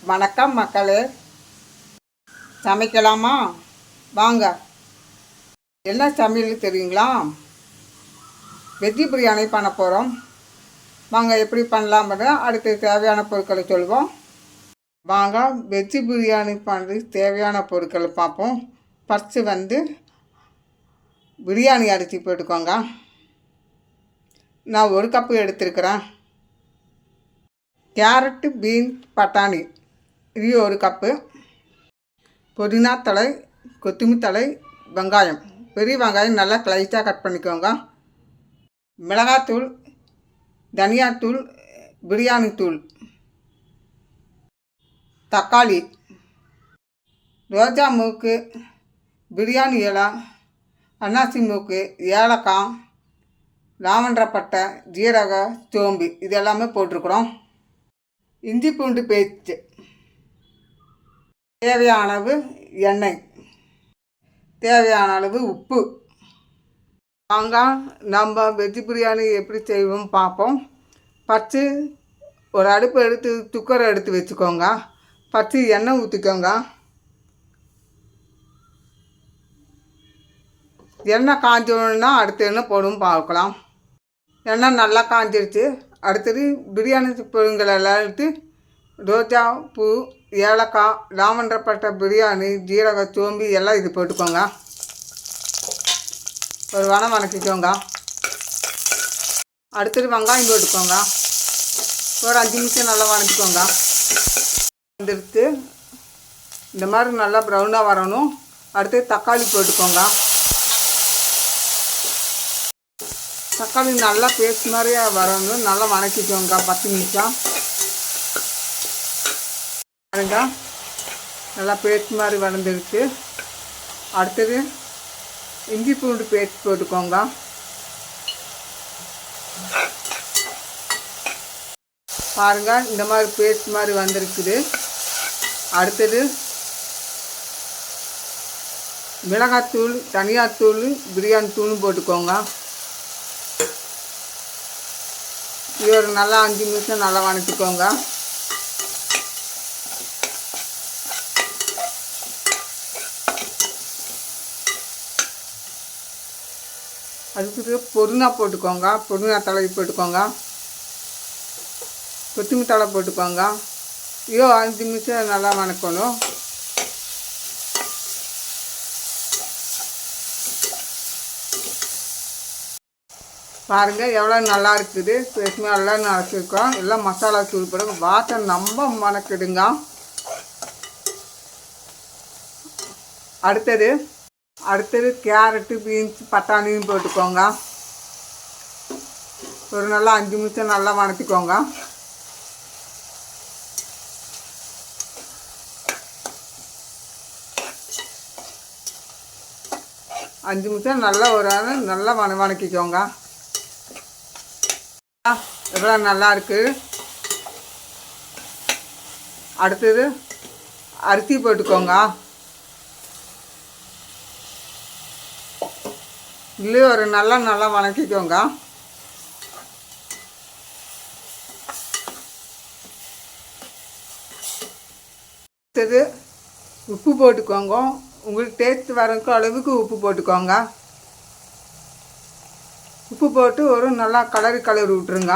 வணக்கம் மக்களே. சமைக்கலாமா? வாங்க. என்ன சமையல் தெரியுங்களா? வெஜ்ஜி பிரியாணி பண்ண போகிறோம். வாங்க எப்படி பண்ணலாம்னு அடுத்து தேவையான பொருட்களை சொல்லுவோம். வாங்க வெஜ்ஜி பிரியாணி பண்ணுறது தேவையான பொருட்களை பார்ப்போம். ஃபஸ்ட்டு பிரியாணி அரிசி போட்டுக்கோங்க. நான் 1 கப்பு எடுத்துருக்கிறேன். கேரட்டு, பீன்ஸ், பட்டாணி இது 1 கப்பு. புதினா தழை, கொத்தமல்லி தழை, வெங்காயம், பெரிய வெங்காயம் நல்லா ஸ்லைஸாக கட் பண்ணிக்கோங்க. மிளகாத்தூள், தனியாத்தூள், பிரியாணி தூள், தக்காளி, ரோஜா மூக்கு, பிரியாணி இலை, அன்னாசி மூக்கு, ஏலக்காய், லாவண்டப்பட்டை, ஜீரகம், சோம்பு இது எல்லாமே போட்டிருக்குறோம். இஞ்சி பூண்டு பேஸ்ட்டு, தேவையான அளவு எண்ணெய், தேவையான அளவு உப்பு. வாங்க நம்ம வெஜ்ஜி பிரியாணி எப்படி செய்வோம் பார்ப்போம். ஃபஸ்ட்டு ஒரு அடுப்பு எடுத்து குக்கரை எடுத்து வச்சுக்கோங்க. ஃபஸ்ட்டு எண்ணெய் ஊற்றிக்கோங்க. எண்ணெய் காஞ்சோன்னா அடுத்து எண்ணெய் போடும் பார்க்கலாம். எண்ணெய் நல்லா காஞ்சிருச்சு. அடுத்தது பிரியாணி பொருட்கள் எல்லாம் எடுத்து ரோஜா பூ, ஏலக்காய், லாவண்டப்பட்டை, பிரியாணி, ஜீரக, சோம்பு எல்லாம் இது போட்டுக்கோங்க. ஒரு வணக்கிக்கோங்க. அடுத்தது வெங்காயம் போட்டுக்கோங்க. ஒரு 5 நிமிஷம் நல்லா வணக்கிக்கோங்க. வந்துடுத்து இந்த மாதிரி நல்லா ப்ரௌனாக வரணும். அடுத்து தக்காளி போட்டுக்கோங்க. தக்காளி நல்லா பேஸ்ட் மாதிரியே வரணும். நல்லா வணக்கிக்கோங்க 10 நிமிஷம். பாருங்க நல்லா பேஸ்ட் மாதிரி வளர்ந்துருச்சு. அடுத்தது இஞ்சி பூண்டு பேஸ்ட் போட்டுக்கோங்க. பாருங்கள் இந்த மாதிரி பேஸ்ட் மாதிரி வந்திருக்குது. அடுத்தது மிளகாத்தூள், தனியாத்தூள், பிரியாணி தூளும் போட்டுக்கோங்க. இது ஒரு நல்லா 5 நிமிஷம் நல்லா வணக்கிக்கோங்க. அதுக்கு புதினா போட்டுக்கோங்க. புதினா தழை போட்டுக்கோங்க. கொத்தமல்லி தழை போட்டுக்கோங்க. 5 நிமிஷம் நல்லா வணக்கணும். பாருங்கள் எவ்வளோ நல்லா இருக்குது. பேசுமே எல்லாம் நரைச்சிருக்கோம். எல்லாம் மசாலா தூள் போடுங்க. வாசனை ரொம்ப மணக்கிடுங்க. அடுத்தது கேரட்டு, பீன்ஸ், பட்டாணியும் போட்டுக்கோங்க. ஒரு நல்லா 5 நிமிஷம் நல்லா வணக்கிக்கோங்க. அஞ்சு நிமிஷம் நல்லா நல்லா வணக்கிக்கோங்க. எவ்வளோ நல்லா இருக்குது. அடுத்தது அரிசி போட்டுக்கோங்க. இல்லை ஒரு நல்லா வணக்கிக்கோங்க. அடுத்தது உப்பு போட்டுக்கோங்க. உங்களுக்கு டேஸ்ட் வரக்கு அளவுக்கு உப்பு போட்டுக்கோங்க. உப்பு போட்டு ஒரு நல்லா கலரி விட்டுருங்க.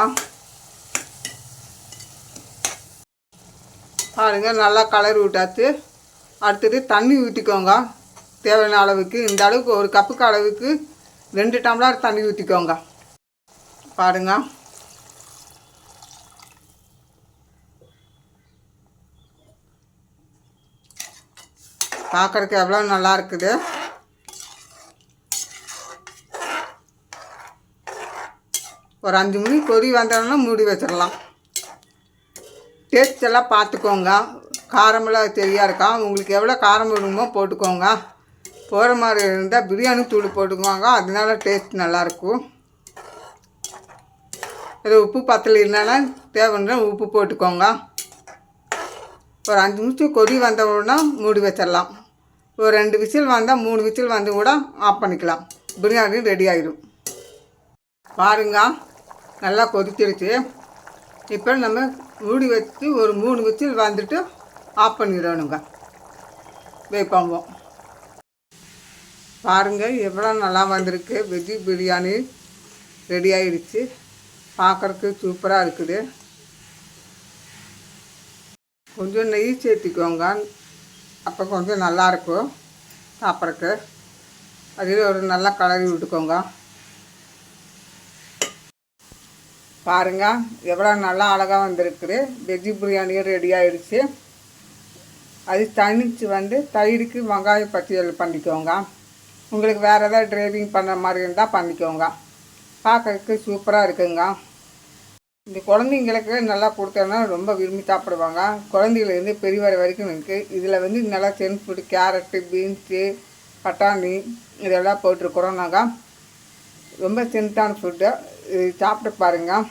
பாருங்கள் நல்லா கலரி விட்டாச்சு. அடுத்தது தண்ணி ஊற்றிக்கோங்க தேவையான அளவுக்கு. இந்த அளவுக்கு 1 கப்புக்கு அளவுக்கு 2 டம்ளர் தண்ணி ஊற்றிக்கோங்க. பாருங்கள் பார்க்குறதுக்கு எவ்வளோ நல்லா இருக்குது. ஒரு 5 மணி கொதி வந்தோன்னா மூடி வச்சிடலாம். டேஸ்ட் எல்லாம் பார்த்துக்கோங்க. காரமெல்லாம் சரியாக இருக்கா. உங்களுக்கு எவ்வளோ காரம் வேணுமோ போட்டுக்கோங்க. போகிற மாதிரி இருந்தால் பிரியாணி தூள் போட்டுக்குவாங்க. அதனால டேஸ்ட் நல்லாயிருக்கும். இது உப்பு பத்தலைன்னா தேவைன்னா உப்பு போட்டுக்கோங்க. ஒரு 5 நிமிஷம் கொதி வந்தவுடனே மூடி வச்சிடலாம். ஒரு 2 விசில் வந்தால் 3 விசில் வந்து கூட ஆஃப் பண்ணிக்கலாம். பிரியாணி ரெடி ஆகிடும். பாருங்க நல்லா கொதிச்சிருச்சு. இப்போ நம்ம மூடி வச்சு ஒரு 3 விசில் வந்துட்டு ஆஃப் பண்ணிடணுங்க. வைப்போம். பாருங்கள் எவ்வளோ நல்லா வந்திருக்கு. வெஜ்ஜி பிரியாணி ரெடி ஆகிடுச்சு. பார்க்குறதுக்கு சூப்பராக இருக்குது. கொஞ்சம் நெய் சேர்த்திக்கோங்க, அப்போ கொஞ்சம் நல்லாயிருக்கும் சாப்பிட்றதுக்கு. அதில் ஒரு நல்லா கலரி விட்டுக்கோங்க. பாருங்கள் எவ்வளோ நல்லா அழகாக வந்திருக்குது. வெஜ்ஜி பிரியாணியும் ரெடி ஆகிடுச்சு. அது தனிச்சு தயிருக்கு வெங்காய பச்சடிகள் பண்ணிக்கோங்க. உங்களுக்கு வேறு ஏதாவது கிரேவிங் பண்ணுற மாதிரி இருந்தால் பண்ணிக்கோங்க. பார்க்கறதுக்கு சூப்பராக இருக்குங்க. இந்த குழந்தைங்களுக்கு நல்லா கொடுத்தோன்னா ரொம்ப விரும்பி சாப்பிடுவாங்க. குழந்தையிலேருந்து பெரியவரை வரைக்கும் இருக்குது. இதில் நல்லா சென் ஃபுட்டு, கேரட்டு, பீன்ஸு, பட்டாணி இதெல்லாம் போட்டிருக்குறோம். நாங்கள் ரொம்ப சென்ட்டான ஃபுட்டு. இது சாப்பிட்டு பாருங்கள்.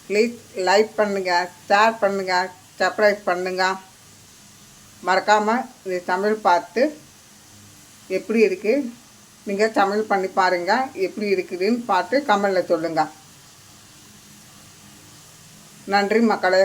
ப்ளீஸ் லைக் பண்ணுங்கள், ஷேர் பண்ணுங்கள், சப்ஸ்கிரைப் பண்ணுங்கள். மறக்காமல் இந்த சமையல் பார்த்து எப்படி இருக்குது, நீங்கள் சமையல் பண்ணி பாருங்கள். எப்படி இருக்குதுன்னு பார்த்து கமெண்டில் சொல்லுங்கள். நன்றி மக்களே.